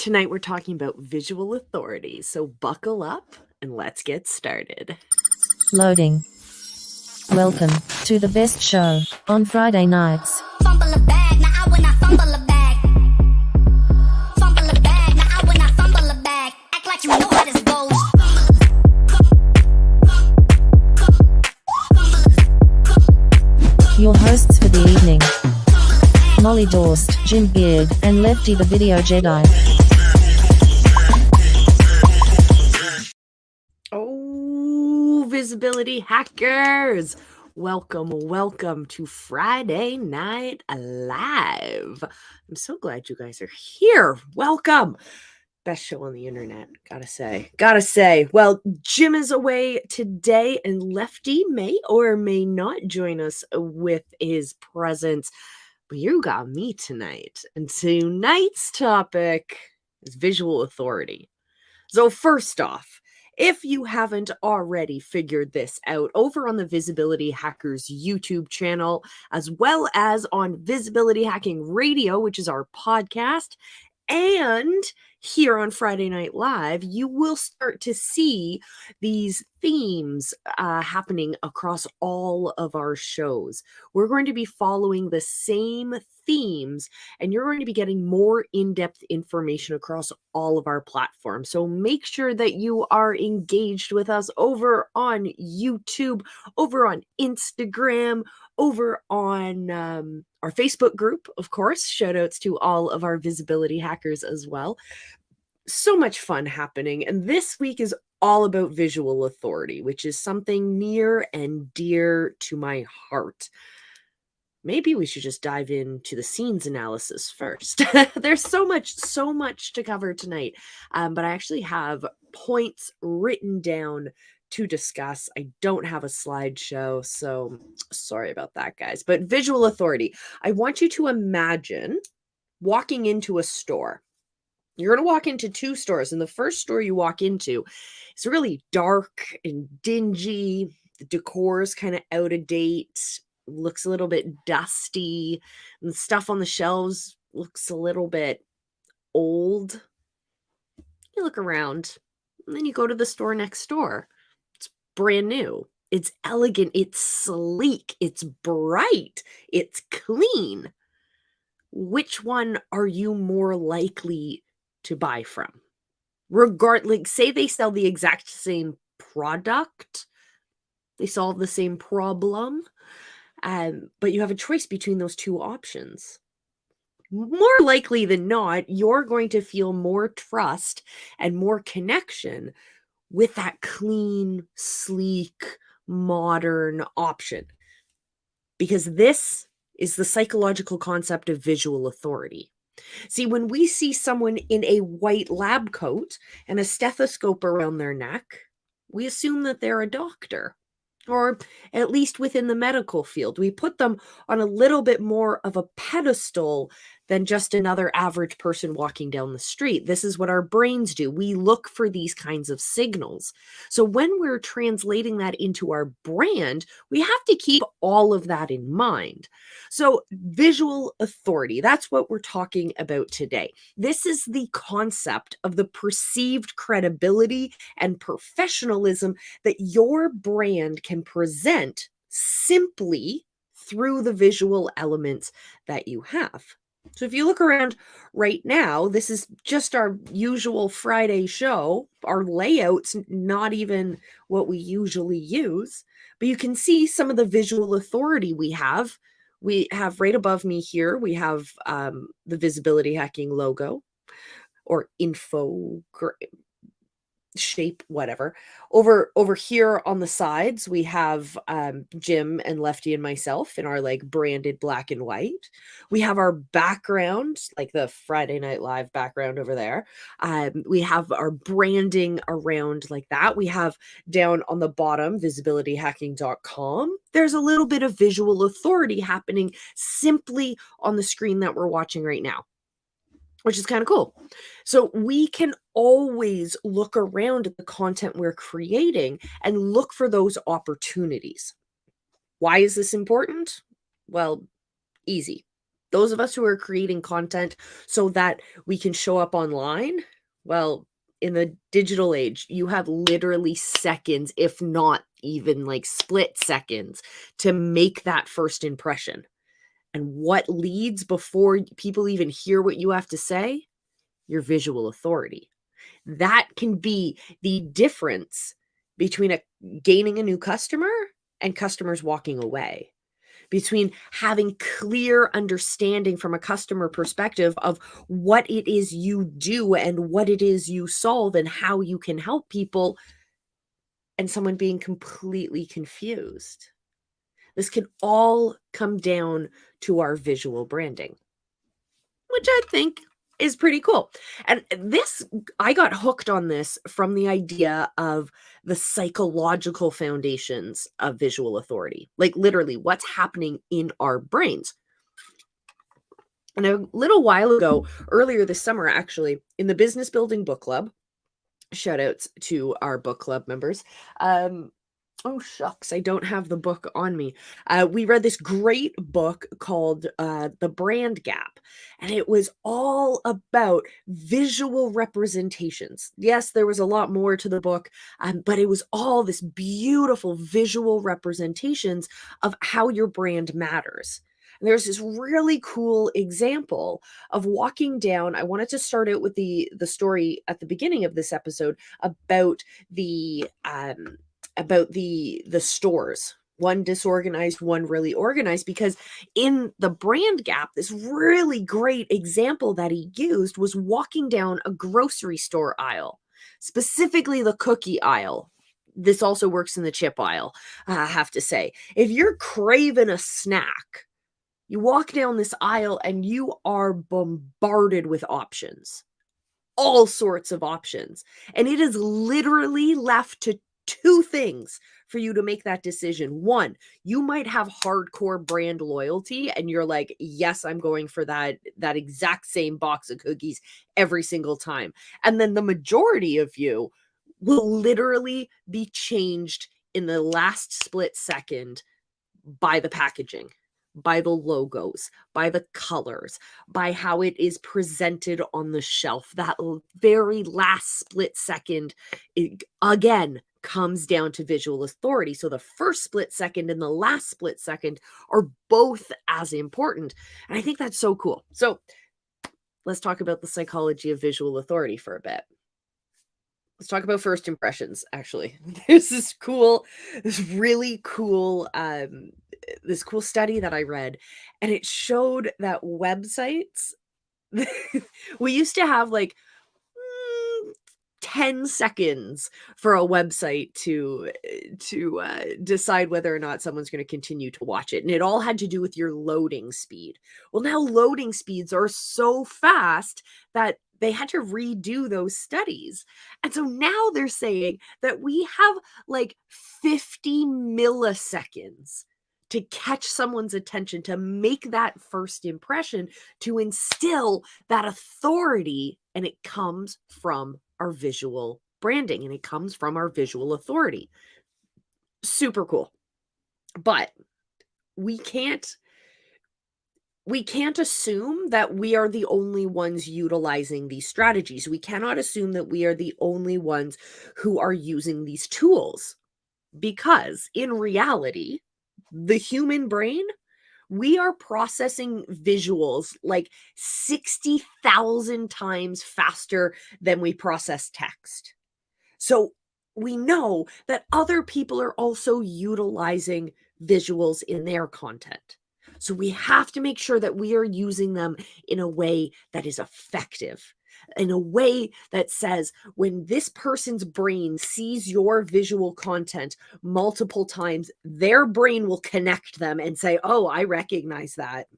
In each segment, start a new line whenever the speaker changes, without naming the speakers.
Tonight we're talking about visual authority, so buckle up and let's get started.
Loading. Welcome to the best show on Friday nights.
Fumble a bag, now I when I fumble a bag. Fumble a bag, now I when I fumble a bag. Act like you know how this goes.
Your hosts for the evening: Molle Dorst, Jim Beard, and Lefty the Video Jedi.
Oh, visibility hackers! Welcome to Friday Night Live. I'm so glad you guys are here. Welcome. Best show on the internet, gotta say. Well, Jim is away today, and Lefty may or may not join us with his presence, but you got me tonight. And tonight's topic is visual authority. So first off, if you haven't already figured this out, over on the Visibility Hackers YouTube channel, as well as on Visibility Hacking Radio, which is our podcast, and here on Friday Night Live, you will start to see these themes happening across all of our shows. We're going to be following the same themes, and you're going to be getting more in-depth information across all of our platforms. So make sure that you are engaged with us over on YouTube, over on Instagram, over on our Facebook group, of course. Shout outs to all of our visibility hackers as well. So much fun happening. And this week is all about visual authority, which is something near and dear to my heart. Maybe we should just dive into the scenes analysis first. There's so much to cover tonight. But I actually have points written down to discuss. I don't have a slideshow, so sorry about that, guys. But visual authority. I want you to imagine walking into a store. You're going to walk into two stores, and the first store you walk into is really dark and dingy. The decor is kind of out of date, looks a little bit dusty, and the stuff on the shelves looks a little bit old. You look around, and then you go to the store next door. It's brand new. It's elegant. It's sleek. It's bright. It's clean. Which one are you more likely to buy from? Like, say they sell the exact same product, they solve the same problem, but you have a choice between those two options. More likely than not, you're going to feel more trust and more connection with that clean, sleek, modern option, because this is the psychological concept of visual authority. See, when we see someone in a white lab coat and a stethoscope around their neck, we assume that they're a doctor, or at least within the medical field. We put them on a little bit more of a pedestal than just another average person walking down the street. This is what our brains do. We look for these kinds of signals. So when we're translating that into our brand, we have to keep all of that in mind. So visual authority, that's what we're talking about today. This is the concept of the perceived credibility and professionalism that your brand can present simply through the visual elements that you have. So if you look around right now, this is just our usual Friday show. Our layout's not even what we usually use, but you can see some of the visual authority we have. We have right above me here, we have the Visibility Hacking logo or info shape, whatever. Over here on the sides, we have Jim and Lefty and myself in our like branded black and white. We have our background, like the Friday Night Live background over there. We have our branding around like that. We have down on the bottom, visibilityhacking.com. There's a little bit of visual authority happening simply on the screen that we're watching right now, which is kind of cool. So we can always look around at the content we're creating and look for those opportunities. Why is this important? Well, easy. Those of us who are creating content so that we can show up online, well, in the digital age, you have literally seconds, if not even like split seconds, to make that first impression. And what leads before people even hear what you have to say? Your visual authority. That can be the difference between gaining a new customer and customers walking away, between having clear understanding from a customer perspective of what it is you do and what it is you solve and how you can help people, and someone being completely confused. This can all come down to our visual branding, which I think is pretty cool. And this, I got hooked on this from the idea of the psychological foundations of visual authority, like literally what's happening in our brains. And a little while ago, earlier this summer, actually, in the Business Building Book Club, shout outs to our book club members. Oh, shucks, I don't have the book on me. We read this great book called The Brand Gap, and it was all about visual representations. Yes, there was a lot more to the book, but it was all this beautiful visual representations of how your brand matters. And there's this really cool example of walking down. I wanted to start out with the story at the beginning of this episode about the stores, one disorganized, one really organized, because in the brand gap, this really great example that he used was walking down a grocery store aisle, specifically the cookie aisle. This also works in the chip aisle, I have to say. If you're craving a snack, you walk down this aisle and you are bombarded with options, all sorts of options. And it is literally left to two things for you to make that decision. One, you might have hardcore brand loyalty and you're like, yes, I'm going for that exact same box of cookies every single time. And then the majority of you will literally be changed in the last split second by the packaging, by the logos, by the colors, by how it is presented on the shelf. That very last split second, it, again, comes down to visual authority. So the first split second and the last split second are both as important. And I think that's so cool. So let's talk about the psychology of visual authority for a bit. Let's talk about first impressions, actually. There's this really cool this cool study that I read, and it showed that websites we used to have like 10 seconds for a website to decide whether or not someone's going to continue to watch it, and it all had to do with your loading speed. Well, now loading speeds are so fast that they had to redo those studies. And so now they're saying that we have like 50 milliseconds to catch someone's attention, to make that first impression, to instill that authority. And it comes from our visual branding and it comes from our visual authority. Super cool. But we can't assume that we are the only ones utilizing these strategies. We cannot assume that we are the only ones who are using these tools, because in reality, the human brain, we are processing visuals like 60,000 times faster than we process text. So we know that other people are also utilizing visuals in their content. So we have to make sure that we are using them in a way that is effective, in a way that says when this person's brain sees your visual content multiple times, their brain will connect them and say, oh, I recognize that.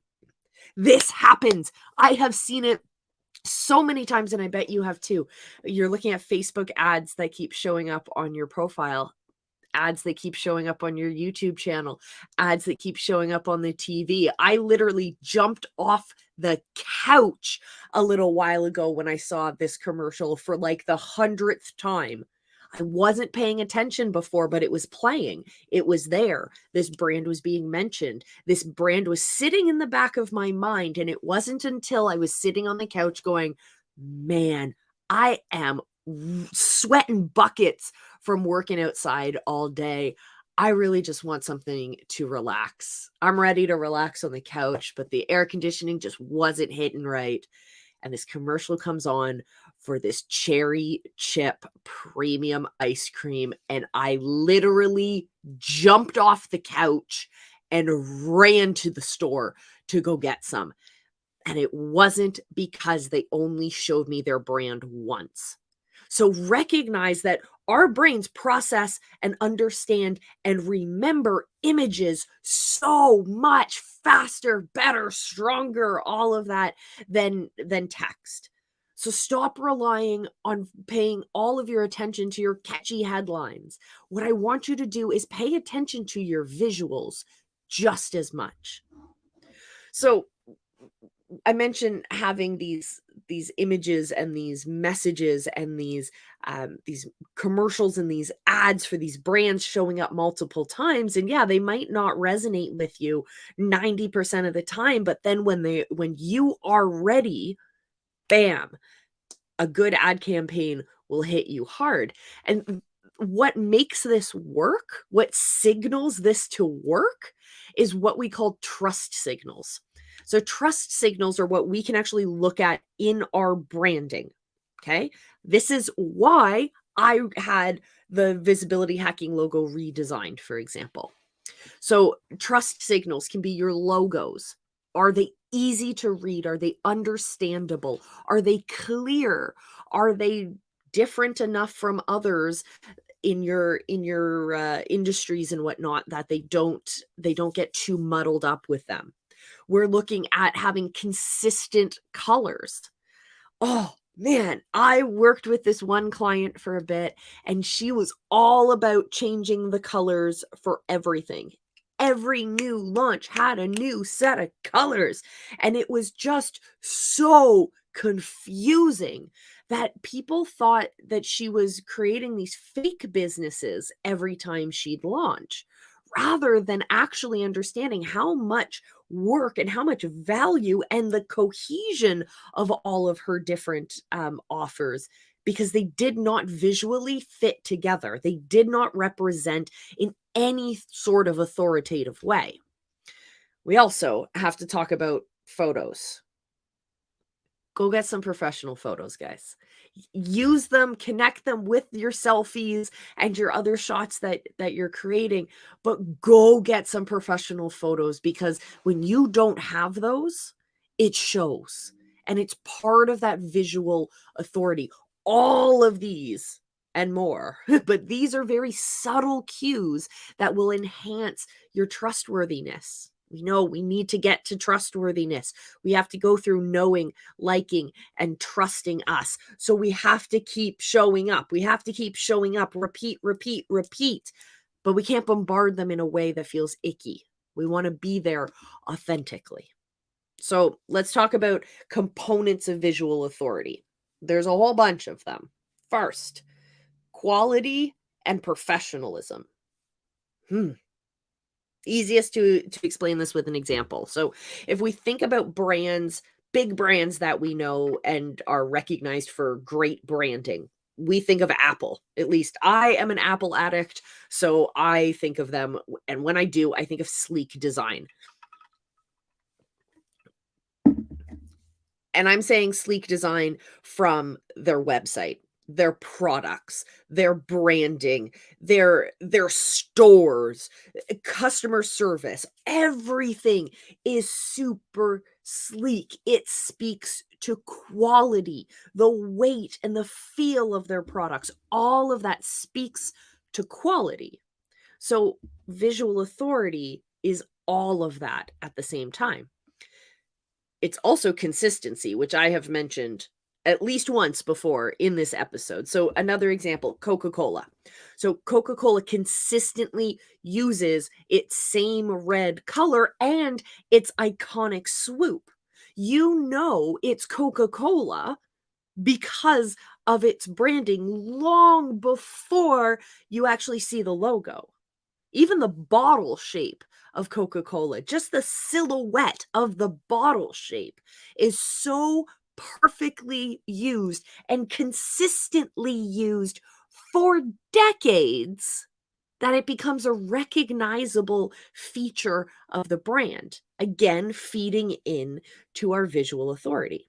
This happens. I have seen it so many times, and I bet you have too. You're looking at Facebook ads that keep showing up on your profile, ads that keep showing up on your YouTube channel, ads that keep showing up on the TV. I literally jumped off the couch a little while ago when I saw this commercial for like the 100th time. I wasn't paying attention before, but it was playing. It was there. This brand was being mentioned. This brand was sitting in the back of my mind. And it wasn't until I was sitting on the couch going, man, I am sweating buckets from working outside all day. I really just want something to relax. I'm ready to relax on the couch, but the air conditioning just wasn't hitting right. And this commercial comes on for this cherry chip premium ice cream. And I literally jumped off the couch and ran to the store to go get some. And it wasn't because they only showed me their brand once. So recognize that our brains process and understand and remember images so much faster, better, stronger, all of that than text. So stop relying on paying all of your attention to your catchy headlines. What I want you to do is pay attention to your visuals just as much. So I mentioned having these images and these messages and these commercials and these ads for these brands showing up multiple times. And yeah, they might not resonate with you 90% of the time, but then when you are ready, bam, a good ad campaign will hit you hard. And what makes this work, what signals this to work, is what we call trust signals. So trust signals are what we can actually look at in our branding. Okay. This is why I had the visibility hacking logo redesigned, for example. So trust signals can be your logos. Are they easy to read? Are they understandable? Are they clear? Are they different enough from others in your industries and whatnot that they don't get too muddled up with them? We're looking at having consistent colors. Oh man, I worked with this one client for a bit and she was all about changing the colors for everything. Every new launch had a new set of colors and it was just so confusing that people thought that she was creating these fake businesses every time she'd launch, rather than actually understanding how much work and how much value and the cohesion of all of her different offers, because they did not visually fit together. They did not represent in any sort of authoritative way. We also have to talk about photos. Go get some professional photos, guys. Use them, connect them with your selfies and your other shots that you're creating, but go get some professional photos, because when you don't have those, it shows. And it's part of that visual authority. All of these and more, but these are very subtle cues that will enhance your trustworthiness. We know we need to get to trustworthiness. We have to go through knowing, liking, and trusting us. So we have to keep showing up. We have to keep showing up, repeat, repeat, repeat. But we can't bombard them in a way that feels icky. We want to be there authentically. So let's talk about components of visual authority. There's a whole bunch of them. First, quality and professionalism. Easiest to explain this with an example. So if we think about brands, big brands that we know and are recognized for great branding, we think of Apple. At least I am an Apple addict, so I think of them. And when I do, I think of sleek design. And I'm saying sleek design from their website, their products, their branding, their stores, customer service. Everything is super sleek. It speaks to quality, the weight and the feel of their products. All of that speaks to quality. So visual authority is all of that at the same time. It's also consistency, which I have mentioned at least once before in this episode. So another example, Coca-Cola. So Coca-Cola consistently uses its same red color and its iconic swoop. You know it's Coca-Cola because of its branding long before you actually see the logo. Even the bottle shape of Coca-Cola, just the silhouette of the bottle shape is so perfectly used and consistently used for decades that it becomes a recognizable feature of the brand. Again, feeding in to our visual authority.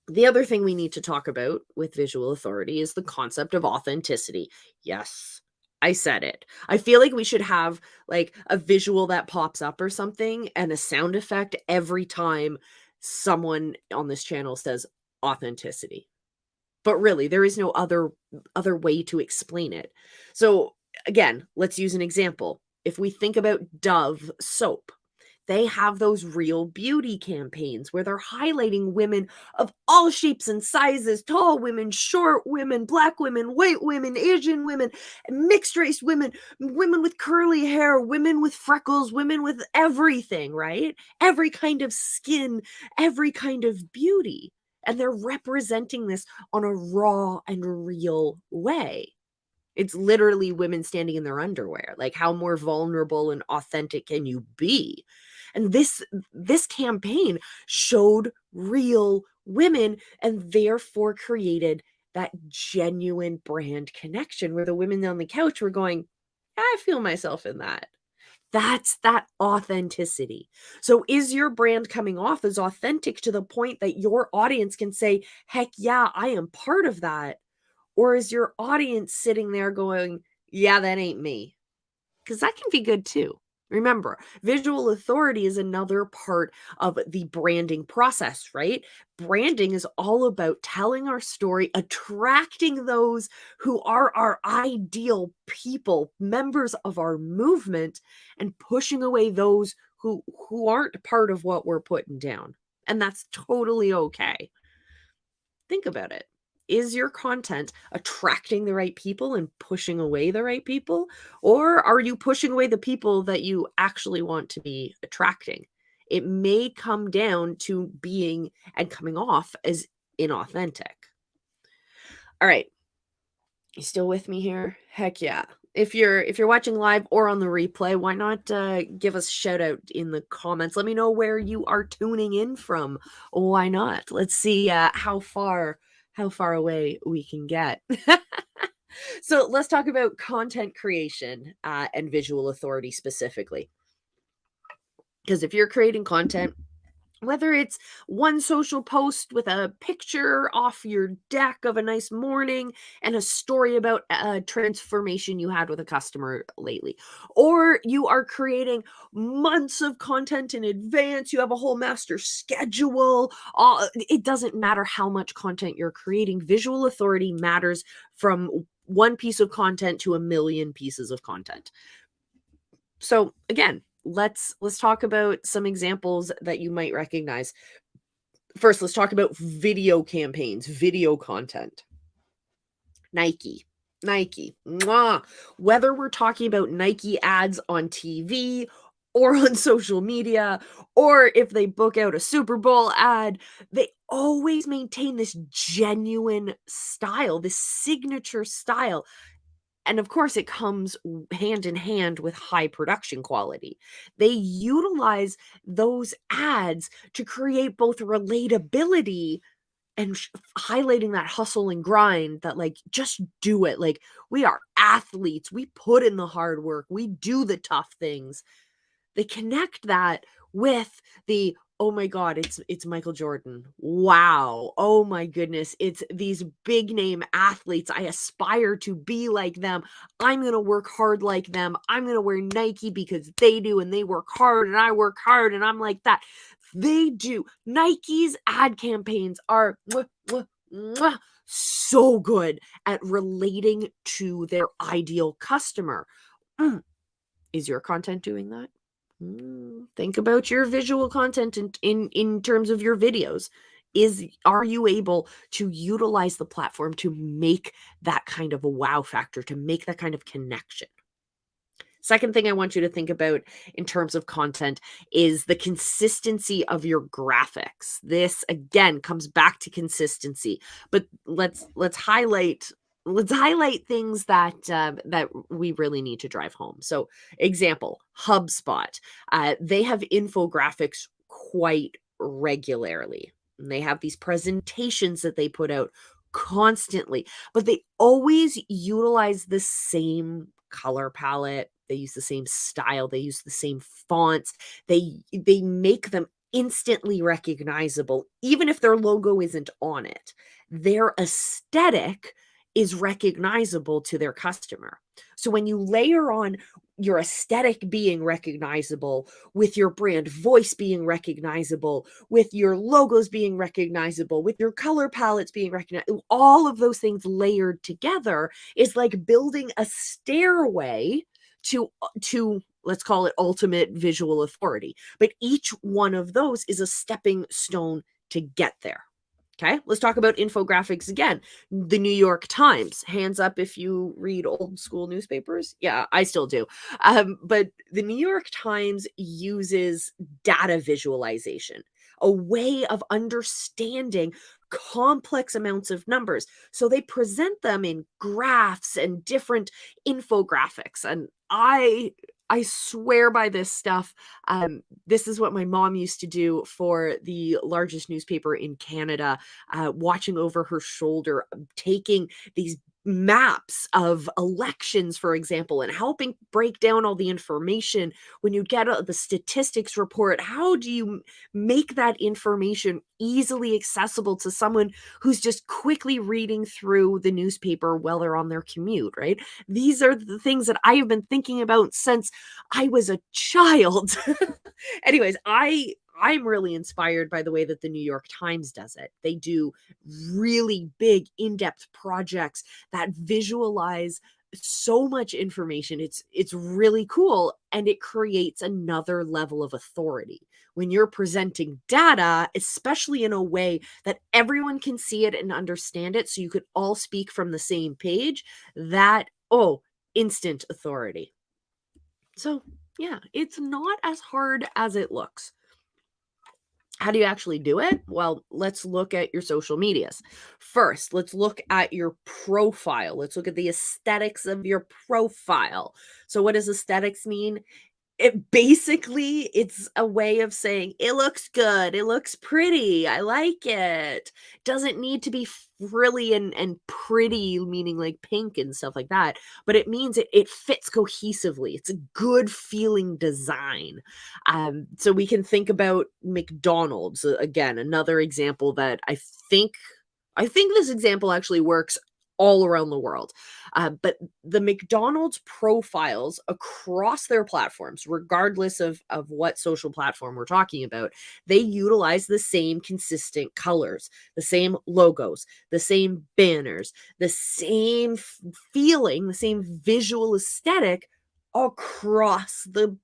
The other thing we need to talk about with visual authority is the concept of authenticity. Yes, I said it. I feel like we should have like a visual that pops up or something and a sound effect every time someone on this channel says authenticity. But really, there is no other way to explain it. So again, let's use an example. If we think about Dove soap, they have those real beauty campaigns where they're highlighting women of all shapes and sizes, tall women, short women, black women, white women, Asian women, mixed race women, women with curly hair, women with freckles, women with everything, right? Every kind of skin, every kind of beauty. And they're representing this on a raw and real way. It's literally women standing in their underwear. Like, how more vulnerable and authentic can you be? And this campaign showed real women and therefore created that genuine brand connection where the women on the couch were going, I feel myself in that. That's that authenticity. So is your brand coming off as authentic to the point that your audience can say, heck yeah, I am part of that? Or is your audience sitting there going, yeah, that ain't me? Because that can be good too. Remember, visual authority is another part of the branding process, right? Branding is all about telling our story, attracting those who are our ideal people, members of our movement, and pushing away those who aren't part of what we're putting down. And that's totally okay. Think about it. Is your content attracting the right people and pushing away the right people? Or are you pushing away the people that you actually want to be attracting? It may come down to being and coming off as inauthentic. All right. You still with me here? Heck yeah. If you're watching live or on the replay, why not give us a shout out in the comments? Let me know where you are tuning in from. Why not? Let's see how far away we can get. So let's talk about content creation and visual authority specifically. Because if you're creating content, whether it's one social post with a picture off your deck of a nice morning and a story about a transformation you had with a customer lately, or you are creating months of content in advance, you have a whole master schedule, it doesn't matter how much content you're creating. Visual authority matters from one piece of content to a million pieces of content. So again, let's talk about some examples that you might recognize. First, let's talk about video campaigns, video content. Nike. Mwah. Whether we're talking about Nike ads on TV or on social media, or if they book out a Super Bowl ad, they always maintain this genuine style, this signature style. And of course, it comes hand in hand with high production quality. They utilize those ads to create both relatability and highlighting that hustle and grind, that like, just do it. Like, we are athletes. We put in the hard work. We do the tough things. They connect that with the, oh my God, it's Michael Jordan. Wow. Oh my goodness. It's these big name athletes. I aspire to be like them. I'm going to work hard like them. I'm going to wear Nike because they do, and they work hard and I work hard and I'm like that. They do. Nike's ad campaigns are so good at relating to their ideal customer. Is your content doing that? Think about your visual content in terms of your videos. Are you able to utilize the platform to make that kind of a wow factor, to make that kind of connection? Second thing I want you to think about in terms of content is the consistency of your graphics. This again comes back to consistency, but let's highlight things that that we really need to drive home. So, example, HubSpot. They have infographics quite regularly. And they have these presentations that they put out constantly, but they always utilize the same color palette. They use the same style, they use the same fonts. They make them instantly recognizable even if their logo isn't on it. Their aesthetic is recognizable to their customer. So when you layer on your aesthetic being recognizable, with your brand voice being recognizable, with your logos being recognizable, with your color palettes being recognized, all of those things layered together is like building a stairway to let's call it ultimate visual authority. But each one of those is a stepping stone to get there. Okay, let's talk about infographics again. The New York Times, hands up if you read old school newspapers. Yeah, I still do. But the New York Times uses data visualization, a way of understanding complex amounts of numbers. So they present them in graphs and different infographics. And I swear by this stuff. This is what my mom used to do for the largest newspaper in Canada, watching over her shoulder, taking these maps of elections, for example, and helping break down all the information. When you get the statistics report, how do you make that information easily accessible to someone who's just quickly reading through the newspaper while they're on their commute, right? These are the things that I have been thinking about since I was a child. Anyways, I'm really inspired by the way that the New York Times does it. They do really big, in-depth projects that visualize so much information. It's really cool, and it creates another level of authority. When you're presenting data, especially in a way that everyone can see it and understand it, so you could all speak from the same page, instant authority. So, yeah, it's not as hard as it looks. How do you actually do it? Well, let's look at your social medias. First, let's look at your profile. Let's look at the aesthetics of your profile. So, what does aesthetics mean? It's a way of saying it looks good, it looks pretty, I like it. Doesn't need to be frilly and pretty, meaning like pink and stuff like that, but it means it fits cohesively. It's a good feeling design. So we can think about McDonald's, again, another example that I think this example actually works all around the world. But the McDonald's profiles across their platforms, regardless of what social platform we're talking about, they utilize the same consistent colors, the same logos, the same banners, the same feeling, the same visual aesthetic across the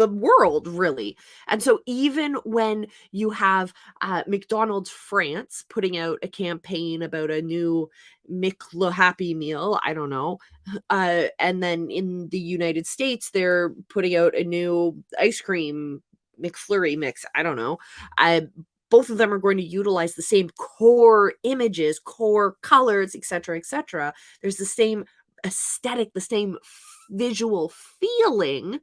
world, really. And so even when you have McDonald's France putting out a campaign about a new McLo Happy Meal, I don't know, and then in the United States they're putting out a new ice cream McFlurry mix, I don't know. Both of them are going to utilize the same core images, core colors, etc., etc. There's the same aesthetic, the same visual feeling,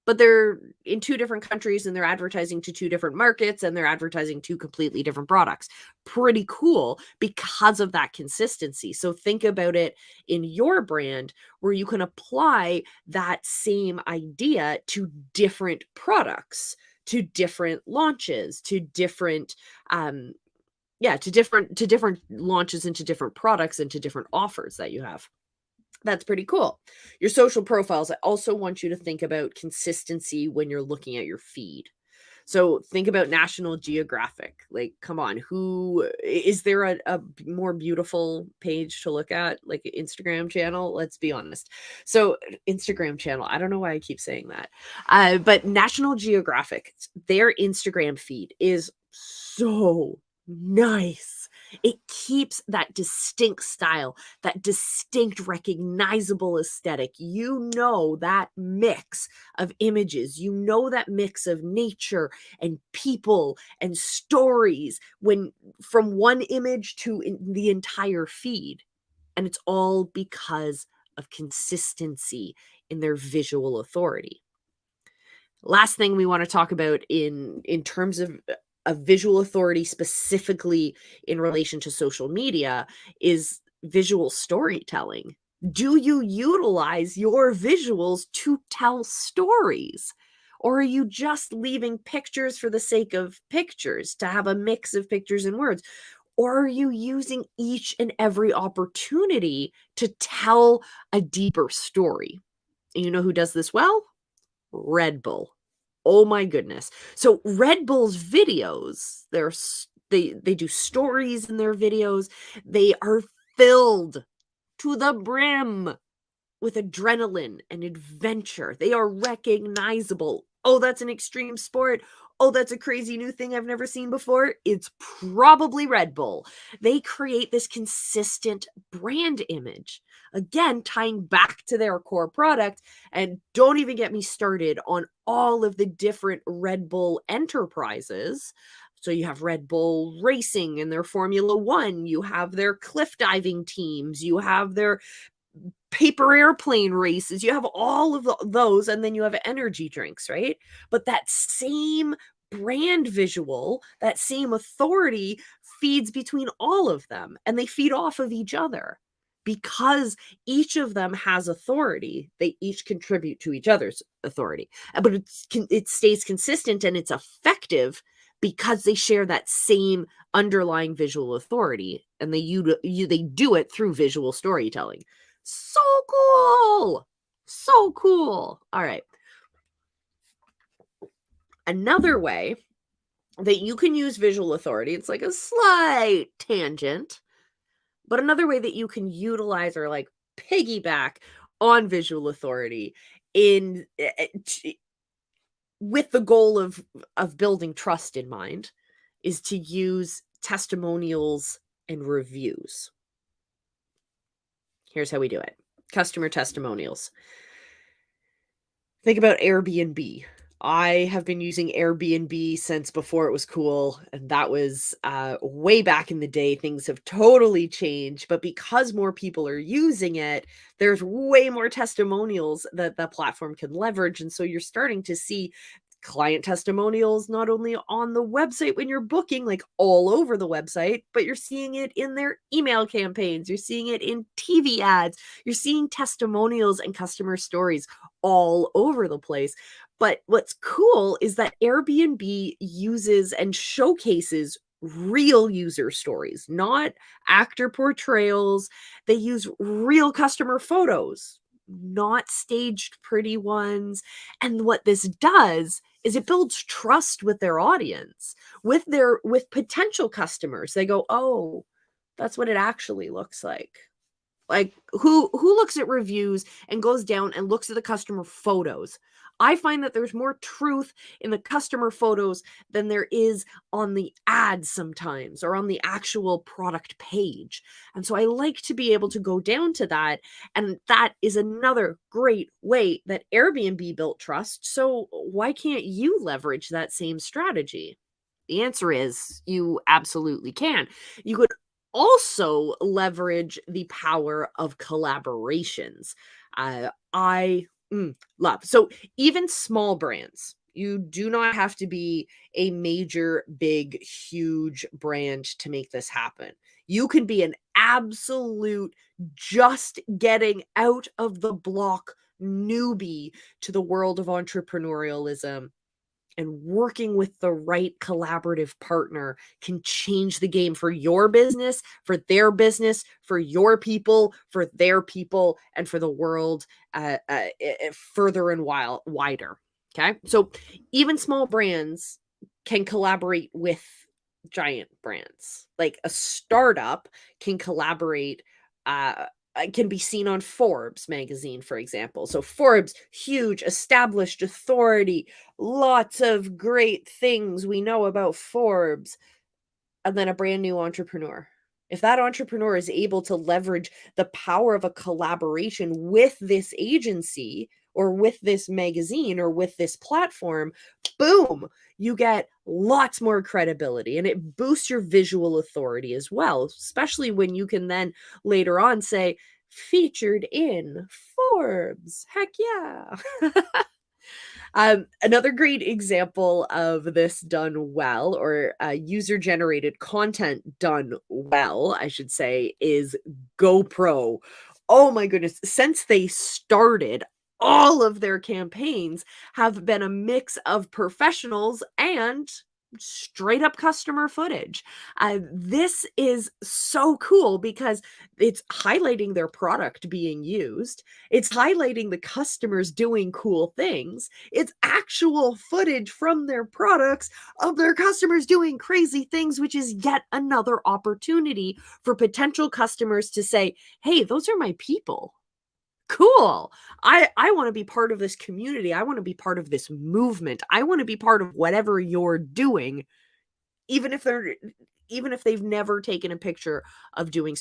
but they're in two different countries and they're advertising to two different markets and they're advertising two completely different products. Pretty cool because of that consistency. So think about it in your brand where you can apply that same idea to different products, to different launches, to different to different launches into different products and to different offers that you have. That's pretty cool. Your social profiles, I also want you to think about consistency when you're looking at your feed. So think about National Geographic. Like, come on, who is there a more beautiful page to look at? Like an Instagram channel? Let's be honest. So Instagram channel, I don't know why I keep saying that. But National Geographic, their Instagram feed is so nice. It keeps that distinct style, that distinct recognizable aesthetic. You know that mix of images, you know that mix of nature and people and stories when from one image to the entire feed. And it's all because of consistency in their visual authority. Last thing we want to talk about in terms of a visual authority, specifically in relation to social media, is visual storytelling. Do you utilize your visuals to tell stories? Or are you just leaving pictures for the sake of pictures, to have a mix of pictures and words? Or are you using each and every opportunity to tell a deeper story? And you know who does this well? Red Bull. Oh my goodness. So Red Bull's videos, they do stories in their videos. They are filled to the brim with adrenaline and adventure. They are recognizable. Oh, that's an extreme sport. Oh, that's a crazy new thing I've never seen before. It's probably Red Bull. They create this consistent brand image. Again, tying back to their core product. And don't even get me started on all of the different Red Bull enterprises. So you have Red Bull Racing and their Formula One. You have their cliff diving teams. You have their paper airplane races. You have all of those, and then you have energy drinks, right? But that same brand visual, that same authority feeds between all of them, and they feed off of each other. Because each of them has authority, they each contribute to each other's authority. But it stays consistent and it's effective because they share that same underlying visual authority, and they do it through visual storytelling. So cool. So cool. All right. Another way that you can use visual authority, it's like a slight tangent, but another way that you can utilize or like piggyback on visual authority in with the goal of building trust in mind is to use testimonials and reviews. Here's how we do it. Customer testimonials. Think about Airbnb. I have been using Airbnb since before it was cool, and that was way back in the day. Things have totally changed, but because more people are using it, there's way more testimonials that the platform can leverage, and so you're starting to see client testimonials not only on the website when you're booking, like all over the website, but you're seeing it in their email campaigns, you're seeing it in TV ads, you're seeing testimonials and customer stories all over the place. But what's cool is that Airbnb uses and showcases real user stories, not actor portrayals. They use real customer photos, not staged pretty ones. And what this does is it builds trust with their audience, with potential customers. They go, "Oh, that's what it actually looks like." Like who looks at reviews and goes down and looks at the customer photos? I find that there's more truth in the customer photos than there is on the ads sometimes or on the actual product page. And so I like to be able to go down to that. And that is another great way that Airbnb built trust. So why can't you leverage that same strategy? The answer is you absolutely can. You could also leverage the power of collaborations. I love. So even small brands, you do not have to be a major, big, huge brand to make this happen. You can be an absolute just getting out of the block newbie to the world of entrepreneurialism, and working with the right collaborative partner can change the game for your business, for their business, for your people, for their people, and for the world further and wider. Okay. So even small brands can collaborate with giant brands. Like a startup can collaborate, can be seen on Forbes magazine, for example. So Forbes, huge, established authority, lots of great things we know about Forbes. And then a brand new entrepreneur If that entrepreneur is able to leverage the power of a collaboration with this agency or with this magazine or with this platform, boom, you get lots more credibility, and it boosts your visual authority as well, especially when you can then later on say, featured in Forbes. Heck yeah. Another great example of this done well, or user generated content done well, I should say, is GoPro. Oh my goodness. Since they started, all of their campaigns have been a mix of professionals and straight up customer footage. This is so cool because it's highlighting their product being used, it's highlighting the customers doing cool things, it's actual footage from their products of their customers doing crazy things, which is yet another opportunity for potential customers to say, hey, those are my people. Cool. I want to be part of this community. I want to be part of this movement. I want to be part of whatever you're doing, even if they've never taken a picture of doing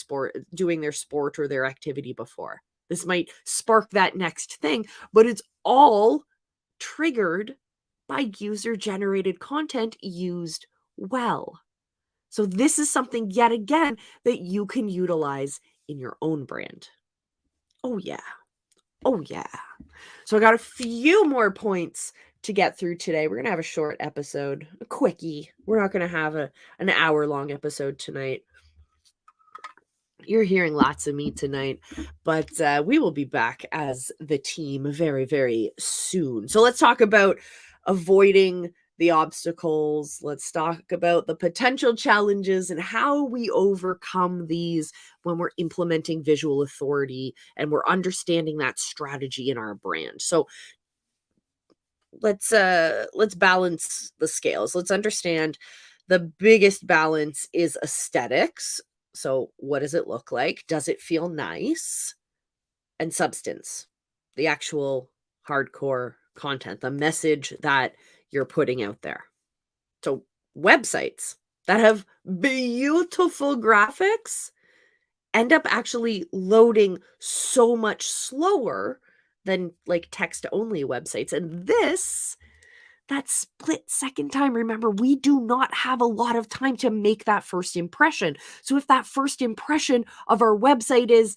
their sport or their activity before. This might spark that next thing, but it's all triggered by user generated content used well. So this is something yet again that you can utilize in your own brand. Oh yeah. Oh yeah. So I got a few more points to get through today. We're going to have a short episode, a quickie. We're not going to have an hour-long episode tonight. You're hearing lots of me tonight, but we will be back as the team very, very soon. So let's talk about avoiding the obstacles. Let's talk about the potential challenges and how we overcome these when we're implementing visual authority and we're understanding that strategy in our brand. So let's balance the scales. Let's understand the biggest balance is aesthetics. So what does it look like? Does it feel nice? And substance, the actual hardcore content, the message that you're putting out there. So websites that have beautiful graphics end up actually loading so much slower than like text only websites. And that split second time, remember, we do not have a lot of time to make that first impression. So if that first impression of our website is,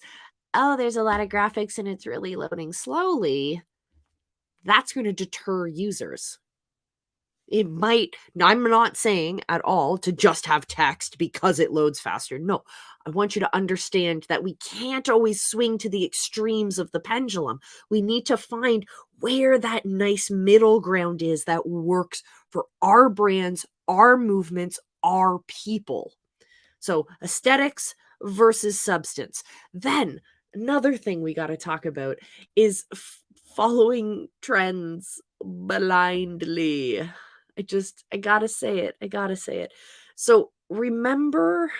oh, there's a lot of graphics and it's really loading slowly, that's going to deter users. It might, I'm not saying at all to just have text because it loads faster. No, I want you to understand that we can't always swing to the extremes of the pendulum. We need to find where that nice middle ground is that works for our brands, our movements, our people. So aesthetics versus substance. Then another thing we got to talk about is following trends blindly. I gotta say it. I gotta say it. So remember,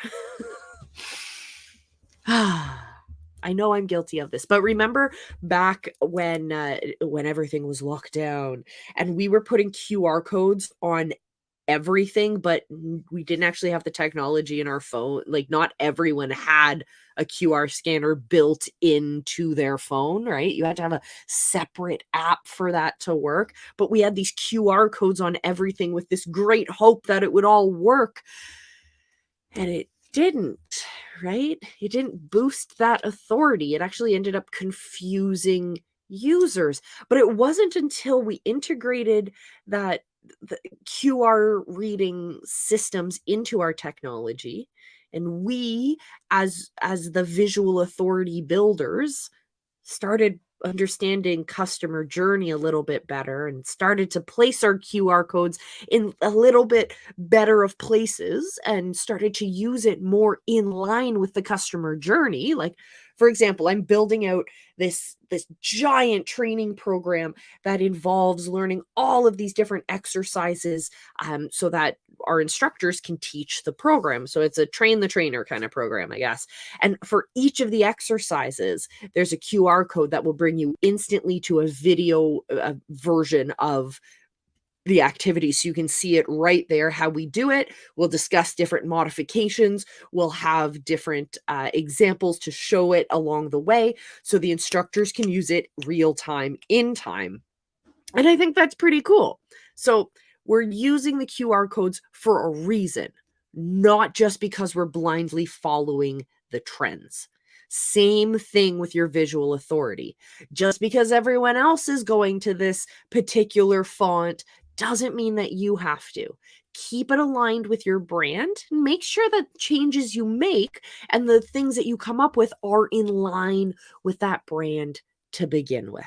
I know I'm guilty of this, but remember back when everything was locked down and we were putting QR codes on everything, but we didn't actually have the technology in our phone. Like not everyone had a QR scanner built into their phone, right? You had to have a separate app for that to work. But we had these QR codes on everything with this great hope that it would all work. And it didn't, right? It didn't boost that authority. It actually ended up confusing users. But it wasn't until we integrated the QR reading systems into our technology, and we as the visual authority builders started understanding customer journey a little bit better and started to place our QR codes in a little bit better of places and started to use it more in line with the customer journey. Like, for example, I'm building out this giant training program that involves learning all of these different exercises so that our instructors can teach the program. So it's a train the trainer kind of program, I guess. And for each of the exercises, there's a QR code that will bring you instantly to a video version of the activity. So you can see it right there, how we do it. We'll discuss different modifications. We'll have different examples to show it along the way. So the instructors can use it real time, in time. And I think that's pretty cool. So we're using the QR codes for a reason, not just because we're blindly following the trends. Same thing with your visual authority. Just because everyone else is going to this particular font doesn't mean that you have to. Keep it aligned with your brand. Make sure that changes you make and the things that you come up with are in line with that brand to begin with.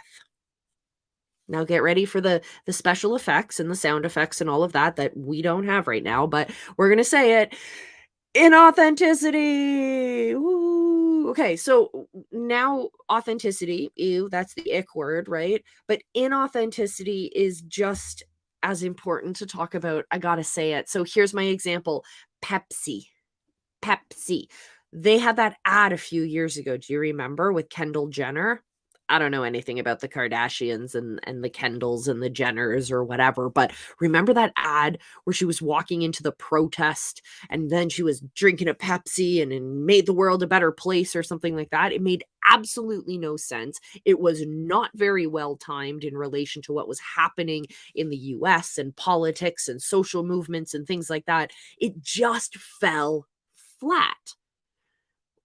Now get ready for the special effects and the sound effects and all of that we don't have right now, but we're going to say it. Inauthenticity. Woo. Okay, so now authenticity, ew, that's the ick word, right? But inauthenticity is just as important to talk about. I got to say it. So here's my example. Pepsi. They had that ad a few years ago. Do you remember, with Kendall Jenner? I don't know anything about the Kardashians and the Kendalls and the Jenners or whatever, but remember that ad where she was walking into the protest and then she was drinking a Pepsi and it made the world a better place or something like that? It made absolutely no sense. It was not very well timed in relation to what was happening in the US and politics and social movements and things like that. It just fell flat.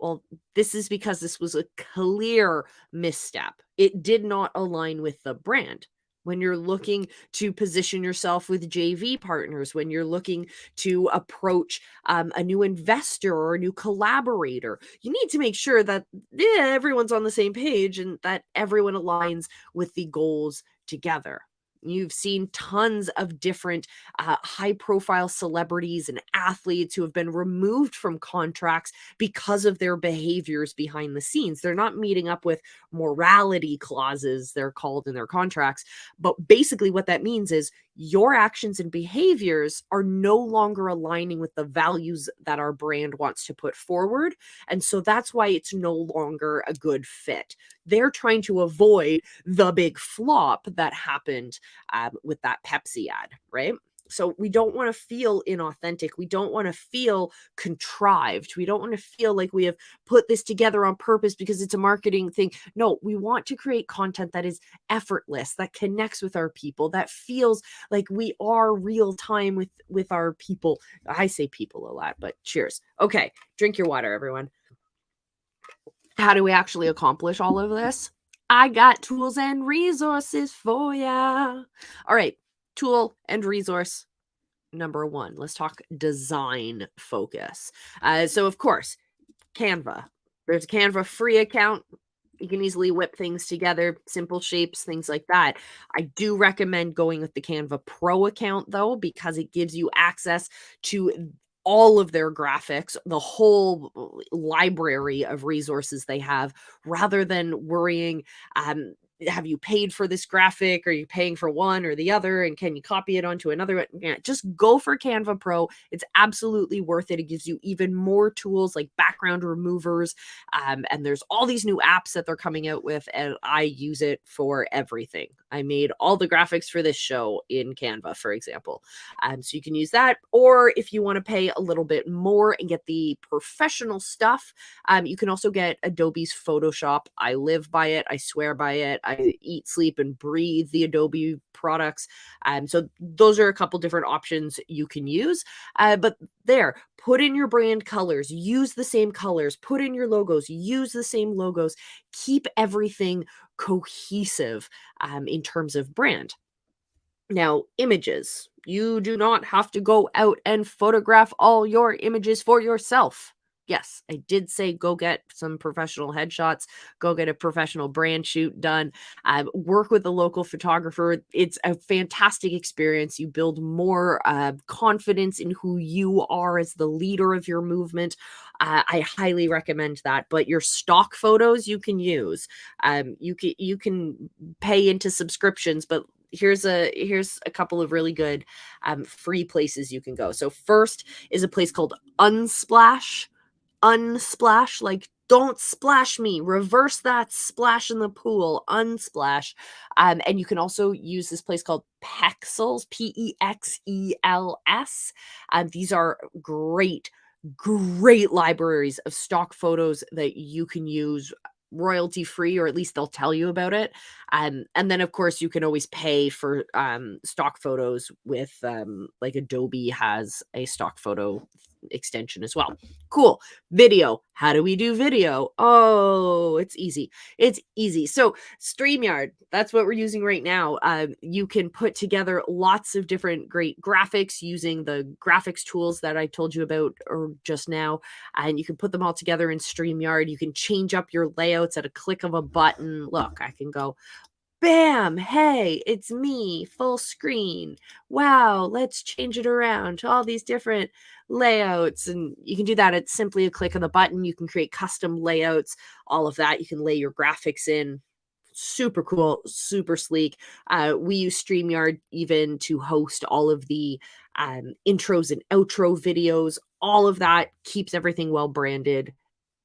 Well, this is because this was a clear misstep. It did not align with the brand. When you're looking to position yourself with JV partners, when you're looking to approach a new investor or a new collaborator, you need to make sure that everyone's on the same page and that everyone aligns with the goals together. You've seen tons of different high-profile celebrities and athletes who have been removed from contracts because of their behaviors behind the scenes. They're not meeting up with morality clauses, they're called, in their contracts. But basically what that means is your actions and behaviors are no longer aligning with the values that our brand wants to put forward. And so that's why it's no longer a good fit. They're trying to avoid the big flop that happened with that Pepsi ad, right? So we don't want to feel inauthentic. We don't want to feel contrived. We don't want to feel like we have put this together on purpose because it's a marketing thing. No, we want to create content that is effortless, that connects with our people, that feels like we are real time with our people. I say people a lot, but cheers. Okay, drink your water, everyone. How do we actually accomplish all of this? I got tools and resources for ya. All right, tool and resource number one. Let's talk design focus. So of course, Canva. There's a Canva free account. You can easily whip things together, simple shapes, things like that. I do recommend going with the Canva Pro account though, because it gives you access to all of their graphics, the whole library of resources they have, rather than worrying, have you paid for this graphic? Are you paying for one or the other? And can you copy it onto another? Yeah, just go for Canva Pro. It's absolutely worth it. It gives you even more tools like background removers. And there's all these new apps that they're coming out with, and I use it for everything. I made all the graphics for this show in Canva, for example. So you can use that. Or if you want to pay a little bit more and get the professional stuff, you can also get Adobe's Photoshop. I live by it. I swear by it. I eat, sleep, and breathe the Adobe products. So those are a couple different options you can use. But there, put in your brand colors, use the same colors, put in your logos, use the same logos, keep everything cohesive in terms of brand. Now, images. You do not have to go out and photograph all your images for yourself. Yes, I did say go get some professional headshots, go get a professional brand shoot done, work with a local photographer. It's a fantastic experience. You build more confidence in who you are as the leader of your movement. I highly recommend that. But your stock photos you can use. You can pay into subscriptions, but here's a couple of really good free places you can go. So first is a place called Unsplash, like Don't splash me. Reverse that splash in the pool. Unsplash. And you can also use this place called Pexels, Pexels. These are great, great libraries of stock photos that you can use royalty free, or at least they'll tell you about it. And then of course you can always pay for stock photos with like Adobe has a stock photo extension as well. Cool. Video. How do we do video? Oh, it's easy. It's easy. So StreamYard, that's what we're using right now. You can put together lots of different great graphics using the graphics tools that I told you about or just now, and you can put them all together in StreamYard. You can change up your layouts at a click of a button. Look, I can go bam, hey, it's me, full screen. Wow, let's change it around to all these different layouts. And you can do that at simply a click of the button. You can create custom layouts, all of that. You can lay your graphics in. Super cool, super sleek. We use StreamYard even to host all of the intros and outro videos. All of that keeps everything well branded.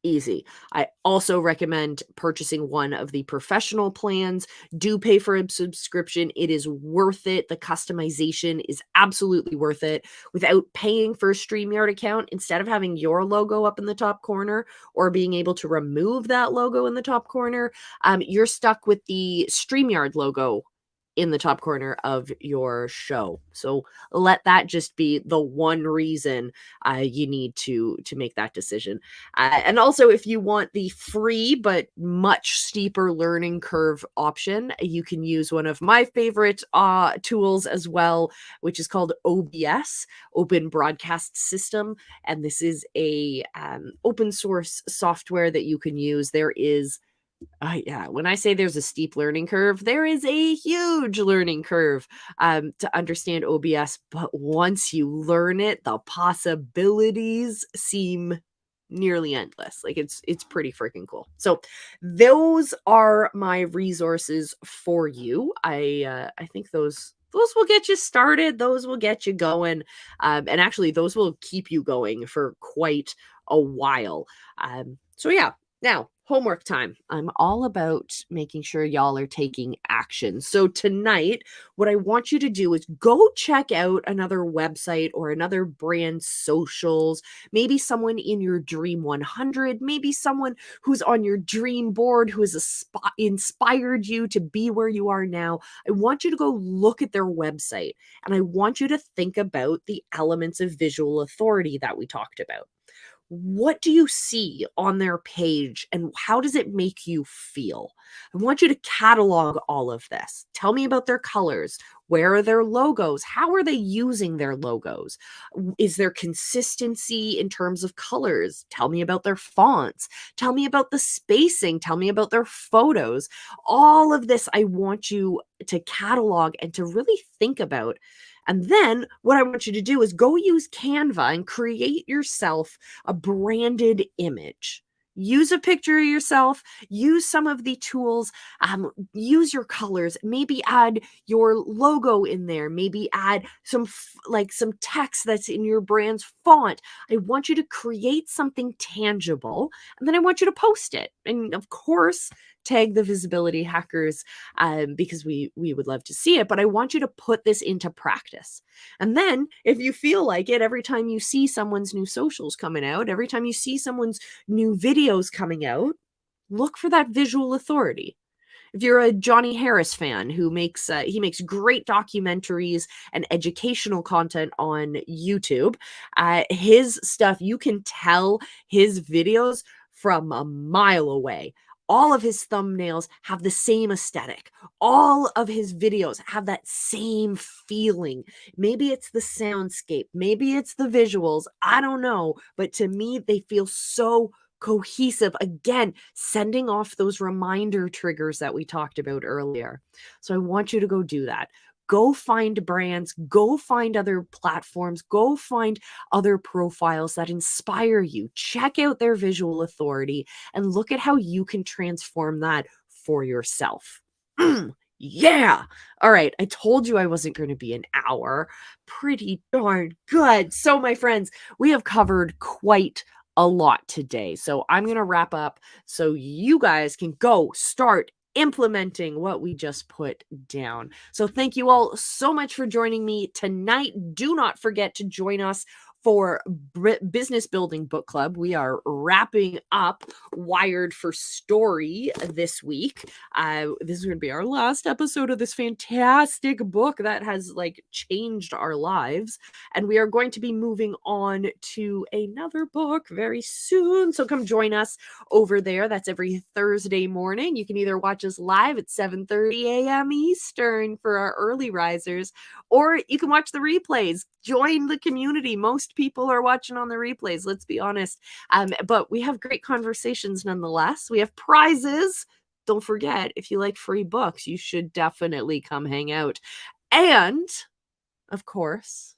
Easy. I also recommend purchasing one of the professional plans. Do pay for a subscription. It is worth it. The customization is absolutely worth it. Without paying for a StreamYard account, instead of having your logo up in the top corner or being able to remove that logo in the top corner, you're stuck with the StreamYard logo in the top corner of your show. So let that just be the one reason you need to make that decision. And also, if you want the free but much steeper learning curve option, you can use one of my favorite tools as well, which is called OBS, Open Broadcast System. And this is a open source software that you can use. There is yeah, when I say there's a steep learning curve, there is a huge learning curve to understand OBS. But once you learn it, the possibilities seem nearly endless. Like it's pretty freaking cool. So those are my resources for you. I think those will get you started. Those will get you going, and actually those will keep you going for quite a while. So yeah. Now, homework time. I'm all about making sure y'all are taking action. So tonight, what I want you to do is go check out another website or another brand socials, maybe someone in your Dream 100, maybe someone who's on your dream board who has inspired you to be where you are now. I want you to go look at their website, and I want you to think about the elements of visual authority that we talked about. What do you see on their page and how does it make you feel? I want you to catalog all of this. Tell me about their colors. Where are their logos? How are they using their logos? Is there consistency in terms of colors? Tell me about their fonts. Tell me about the spacing. Tell me about their photos. All of this I want you to catalog and to really think about. And then what I want you to do is go use Canva and create yourself a branded image. Use a picture of yourself, use some of the tools, use your colors, maybe add your logo in there, maybe add some some text that's in your brand's font. I want you to create something tangible, and then I want you to post it. And of course, tag the visibility hackers because we would love to see it, but I want you to put this into practice. And then if you feel like it, every time you see someone's new socials coming out, every time you see someone's new videos coming out, look for that visual authority. If you're a Johnny Harris fan who makes great documentaries and educational content on YouTube, his stuff, you can tell his videos from a mile away. All of his thumbnails have the same aesthetic. All of his videos have that same feeling. Maybe it's the soundscape. Maybe it's the visuals. I don't know. But to me, they feel so cohesive. Again, sending off those reminder triggers that we talked about earlier. So I want you to go do that. Go find brands, go find other platforms, go find other profiles that inspire you. Check out their visual authority and look at how you can transform that for yourself. Yeah. All right. I told you I wasn't going to be an hour. Pretty darn good. So, my friends, we have covered quite a lot today. So I'm going to wrap up so you guys can go start implementing what we just put down. So thank you all so much for joining me tonight. Do not forget to join us for Business Building Book Club. We are wrapping up Wired for Story this week. This is going to be our last episode of this fantastic book that has like changed our lives. And we are going to be moving on to another book very soon. So come join us over there. That's every Thursday morning. You can either watch us live at 7:30 a.m. Eastern for our early risers, or you can watch the replays. Join the community. Most people are watching on the replays, let's be honest. But we have great conversations nonetheless. We have prizes. Don't forget, if you like free books, you should definitely come hang out. And of course,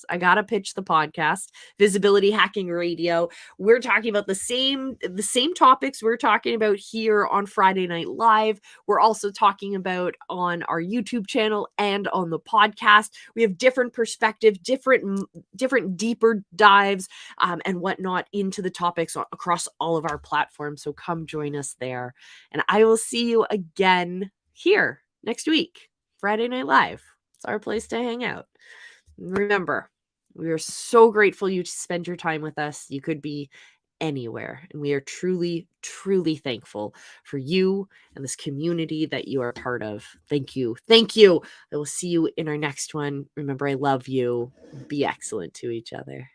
I gotta pitch the podcast, Visibility Hacking Radio. We're talking about the same topics we're talking about here on Friday Night Live. We're also talking about on our YouTube channel and on the podcast. We have different perspective, different deeper dives, and whatnot into the topics across all of our platforms. So come join us there, and I will see you again here next week, Friday Night Live. It's our place to hang out. Remember, we are so grateful you spend your time with us. You could be anywhere, and we are truly, truly thankful for you and this community that you are part of. Thank you. Thank you. I will see you in our next one. Remember, I love you. Be excellent to each other.